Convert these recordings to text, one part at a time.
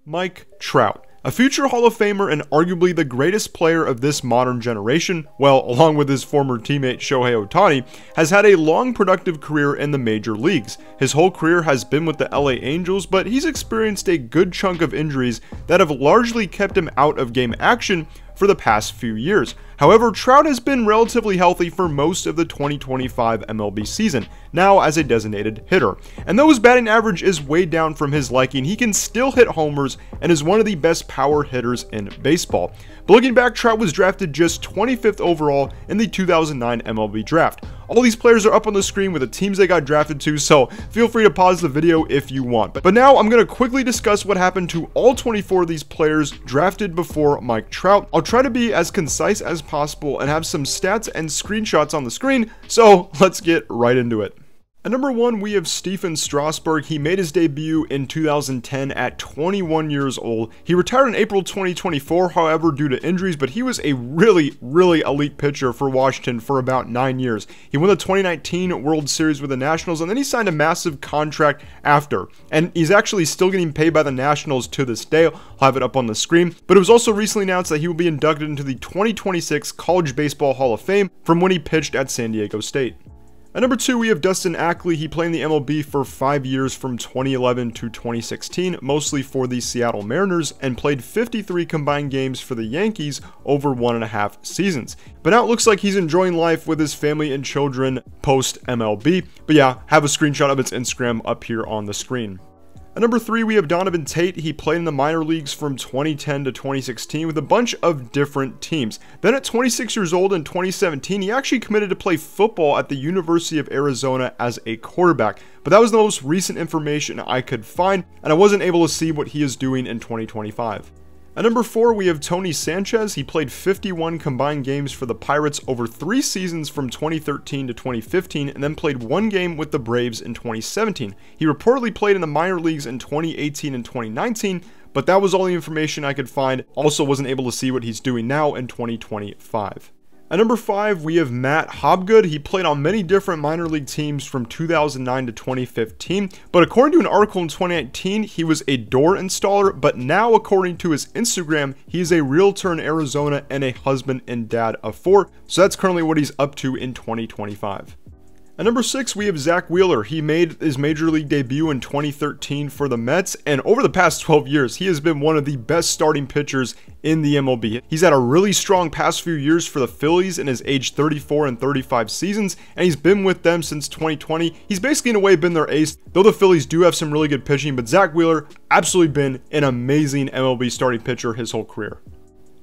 Mike Trout, a future Hall of Famer and arguably the greatest player of this modern generation, well, along with his former teammate Shohei Ohtani, has had a long productive career in the major leagues. His whole career has been with the LA Angels, but he's experienced a good chunk of injuries that have largely kept him out of game action for the past few years. However, Trout has been relatively healthy for most of the 2025 MLB season, now as a designated hitter. And though his batting average is way down from his liking, he can still hit homers and is one of the best power hitters in baseball. But looking back, Trout was drafted just 25th overall in the 2009 MLB draft. All these players are up on the screen with the teams they got drafted to, so feel free to pause the video if you want. But now I'm going to quickly discuss what happened to all 24 of these players drafted before Mike Trout. I'll try to be as concise as possible and have some stats and screenshots on the screen, so let's get right into it. At number 1, we have Stephen Strasburg. He made his debut in 2010 at 21 years old. He retired in April 2024, however, due to injuries, but he was a really elite pitcher for Washington for about 9 years. He won the 2019 World Series with the Nationals, and then he signed a massive contract after. And he's actually still getting paid by the Nationals to this day. I'll have it up on the screen. But it was also recently announced that he will be inducted into the 2026 College Baseball Hall of Fame from when he pitched at San Diego State. At number 2, we have Dustin Ackley. He played in the MLB for 5 years from 2011 to 2016, mostly for the Seattle Mariners, and played 53 combined games for the Yankees over 1.5 seasons. But now it looks like he's enjoying life with his family and children post-MLB. But yeah, have a screenshot of its Instagram up here on the screen. At number 3, we have Donovan Tate. He played in the minor leagues from 2010 to 2016 with a bunch of different teams. Then at 26 years old in 2017, he actually committed to play football at the University of Arizona as a quarterback. But that was the most recent information I could find, and I wasn't able to see what he is doing in 2025. At number 4, we have Tony Sanchez. He played 51 combined games for the Pirates over 3 seasons from 2013 to 2015, and then played 1 game with the Braves in 2017. He reportedly played in the minor leagues in 2018 and 2019, but that was all the information I could find. Also wasn't able to see what he's doing now in 2025. At number 5, we have Matt Hobgood. He played on many different minor league teams from 2009 to 2015, but according to an article in 2019, he was a door installer, but now according to his Instagram, he is a realtor in Arizona and a husband and dad of 4, so that's currently what he's up to in 2025. At number 6, we have Zack Wheeler. He made his major league debut in 2013 for the Mets, and over the past 12 years, he has been one of the best starting pitchers in the MLB. He's had a really strong past few years for the Phillies in his age 34 and 35 seasons, and he's been with them since 2020. He's basically in a way been their ace, though the Phillies do have some really good pitching, but Zack Wheeler absolutely been an amazing MLB starting pitcher his whole career.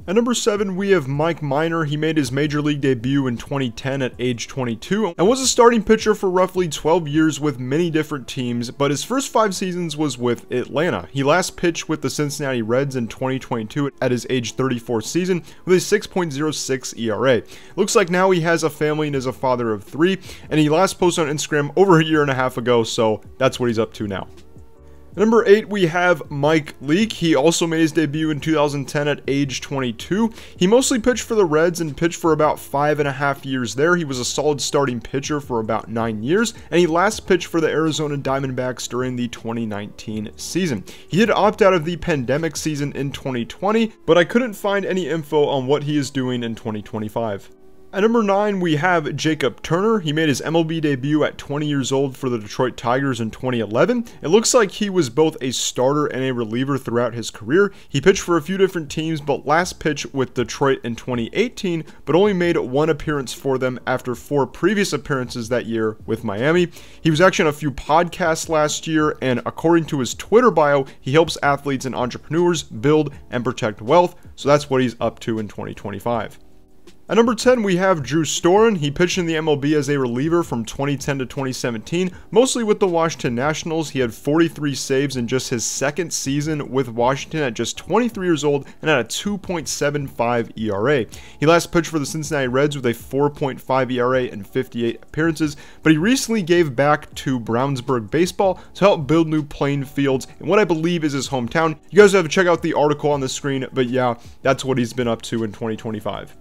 At number 7, we have Mike Minor. He made his major league debut in 2010 at age 22 and was a starting pitcher for roughly 12 years with many different teams, but his first 5 seasons was with Atlanta. He last pitched with the Cincinnati Reds in 2022 at his age 34 season with a 6.06 ERA. Looks like now he has a family and is a father of 3, and he last posted on Instagram over a year and a half ago, so that's what he's up to now. Number 8, we have Mike Leake. He also made his debut in 2010 at age 22. He mostly pitched for the Reds and pitched for about 5.5 years there. He was a solid starting pitcher for about 9 years, and he last pitched for the Arizona Diamondbacks during the 2019 season. He did opt out of the pandemic season in 2020, but I couldn't find any info on what he is doing in 2025. At number 9, we have Jacob Turner. He made his MLB debut at 20 years old for the Detroit Tigers in 2011. It looks like he was both a starter and a reliever throughout his career. He pitched for a few different teams, but last pitched with Detroit in 2018, but only made 1 appearance for them after 4 previous appearances that year with Miami. He was actually on a few podcasts last year, and according to his Twitter bio, he helps athletes and entrepreneurs build and protect wealth, so that's what he's up to in 2025. At number 10, we have Drew Storen. He pitched in the MLB as a reliever from 2010 to 2017, mostly with the Washington Nationals. He had 43 saves in just his 2nd season with Washington at just 23 years old and had a 2.75 ERA. He last pitched for the Cincinnati Reds with a 4.5 ERA and 58 appearances, but he recently gave back to Brownsburg Baseball to help build new playing fields in what I believe is his hometown. You guys have to check out the article on the screen, but yeah, that's what he's been up to in 2025.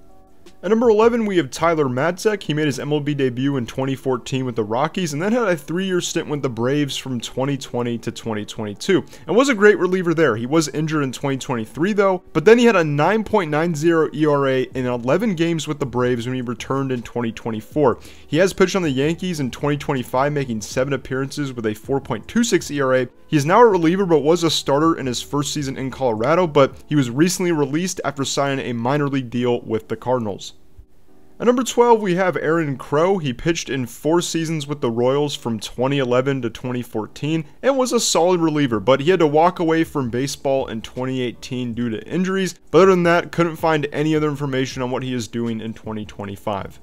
At number 11, we have Tyler Matzek. He made his MLB debut in 2014 with the Rockies and then had a 3-year stint with the Braves from 2020 to 2022 and was a great reliever there. He was injured in 2023 though, but then he had a 9.90 ERA in 11 games with the Braves when he returned in 2024. He has pitched on the Yankees in 2025, making 7 appearances with a 4.26 ERA. He is now a reliever but was a starter in his first season in Colorado, but he was recently released after signing a minor league deal with the Cardinals. At number 12, we have Aaron Crow. He pitched in 4 seasons with the Royals from 2011 to 2014 and was a solid reliever, but he had to walk away from baseball in 2018 due to injuries. But other than that, couldn't find any other information on what he is doing in 2025.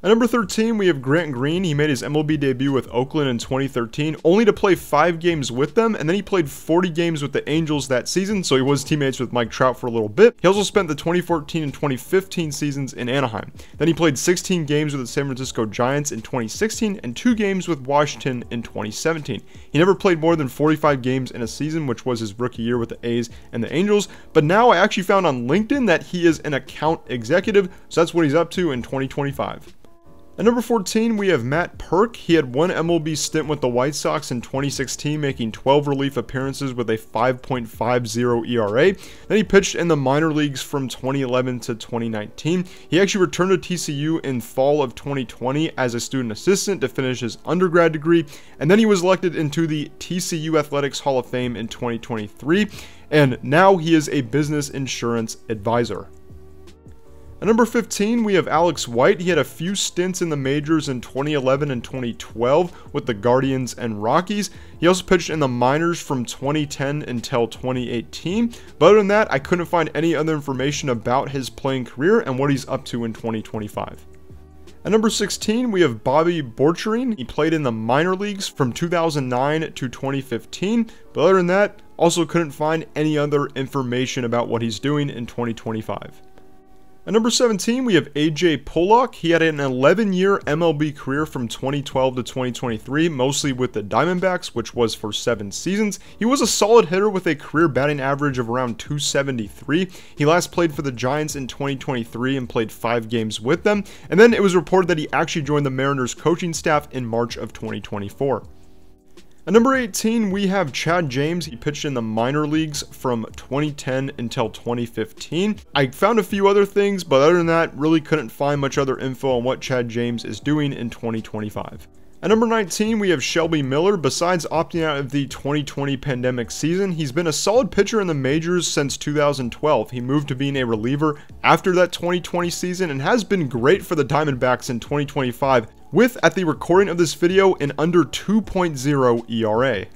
At number 13, we have Grant Green. He made his MLB debut with Oakland in 2013, only to play 5 games with them, and then he played 40 games with the Angels that season, so he was teammates with Mike Trout for a little bit. He also spent the 2014 and 2015 seasons in Anaheim. Then he played 16 games with the San Francisco Giants in 2016 and 2 games with Washington in 2017. He never played more than 45 games in a season, which was his rookie year with the A's and the Angels, but now I actually found on LinkedIn that he is an account executive, so that's what he's up to in 2025. At number 14, we have Matt Perk. He had 1 MLB stint with the White Sox in 2016, making 12 relief appearances with a 5.50 ERA. Then he pitched in the minor leagues from 2011 to 2019. He actually returned to TCU in fall of 2020 as a student assistant to finish his undergrad degree, and then he was elected into the TCU Athletics Hall of Fame in 2023, and now he is a business insurance advisor. At number 15, we have Alex White. He had a few stints in the majors in 2011 and 2012 with the Guardians and Rockies. He also pitched in the minors from 2010 until 2018. But other than that, I couldn't find any other information about his playing career and what he's up to in 2025. At number 16, we have Bobby Borcherin. He played in the minor leagues from 2009 to 2015. But other than that, also couldn't find any other information about what he's doing in 2025. At number 17, we have AJ Pollock. He had an 11-year MLB career from 2012 to 2023, mostly with the Diamondbacks, which was for 7 seasons. He was a solid hitter with a career batting average of around 273. He last played for the Giants in 2023 and played 5 games with them. And then it was reported that he actually joined the Mariners coaching staff in March of 2024. At number 18, we have Chad James. He pitched in the minor leagues from 2010 until 2015. I found a few other things, but other than that, really couldn't find much other info on what Chad James is doing in 2025. At number 19, we have Shelby Miller. Besides opting out of the 2020 pandemic season, he's been a solid pitcher in the majors since 2012. He moved to being a reliever after that 2020 season and has been great for the Diamondbacks in 2025, with, at the recording of this video, an under 2.0 ERA.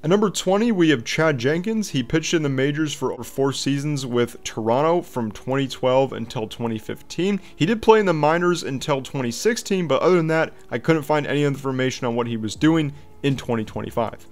At number 20, we have Chad Jenkins. He pitched in the majors for over 4 seasons with Toronto from 2012 until 2015. He did play in the minors until 2016, but other than that, I couldn't find any information on what he was doing in 2025.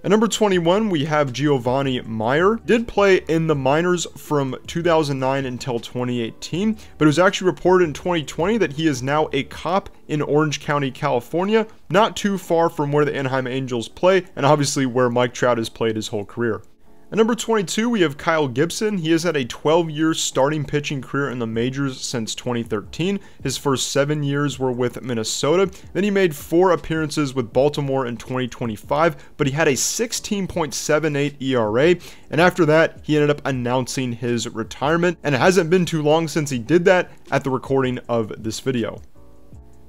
At number 21, we have Giovanni Meyer. Did play in the minors from 2009 until 2018, but it was actually reported in 2020 that he is now a cop in Orange County, California, not too far from where the Anaheim Angels play, and obviously where Mike Trout has played his whole career. At number 22, we have Kyle Gibson. He has had a 12-year starting pitching career in the majors since 2013. His first 7 years were with Minnesota. Then he made 4 appearances with Baltimore in 2025, but he had a 16.78 ERA, and after that, he ended up announcing his retirement, and it hasn't been too long since he did that at the recording of this video.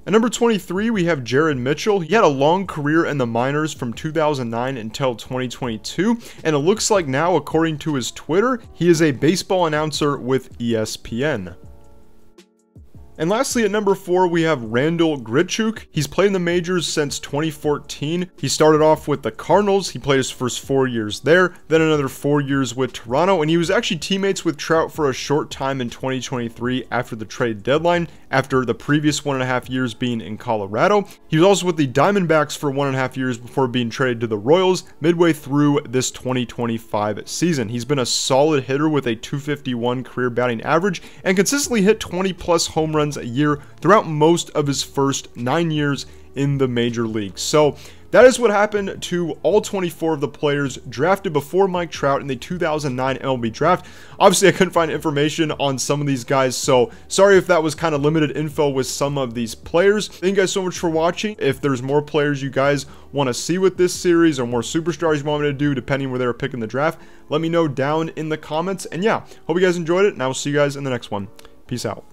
At number 23, we have Jared Mitchell. He had a long career in the minors from 2009 until 2022, and it looks like now, according to his Twitter, he is a baseball announcer with ESPN. And lastly, at number 4, we have Randall Grichuk. He's played in the majors since 2014. He started off with the Cardinals. He played his first 4 years there, then another 4 years with Toronto, and he was actually teammates with Trout for a short time in 2023 after the trade deadline, after the previous 1.5 years being in Colorado. He was also with the Diamondbacks for 1.5 years before being traded to the Royals midway through this 2025 season. He's been a solid hitter with a .251 career batting average and consistently hit 20+ home runs a year throughout most of his first 9 years in the major leagues. So that is what happened to all 24 of the players drafted before Mike Trout in the 2009 MLB draft. Obviously, I couldn't find information on some of these guys, so sorry if that was kind of limited info with some of these players. Thank you guys so much for watching. If there's more players you guys want to see with this series or more superstars you want me to do, depending where they're picking the draft, let me know down in the comments. And yeah, hope you guys enjoyed it, and I will see you guys in the next one. Peace out.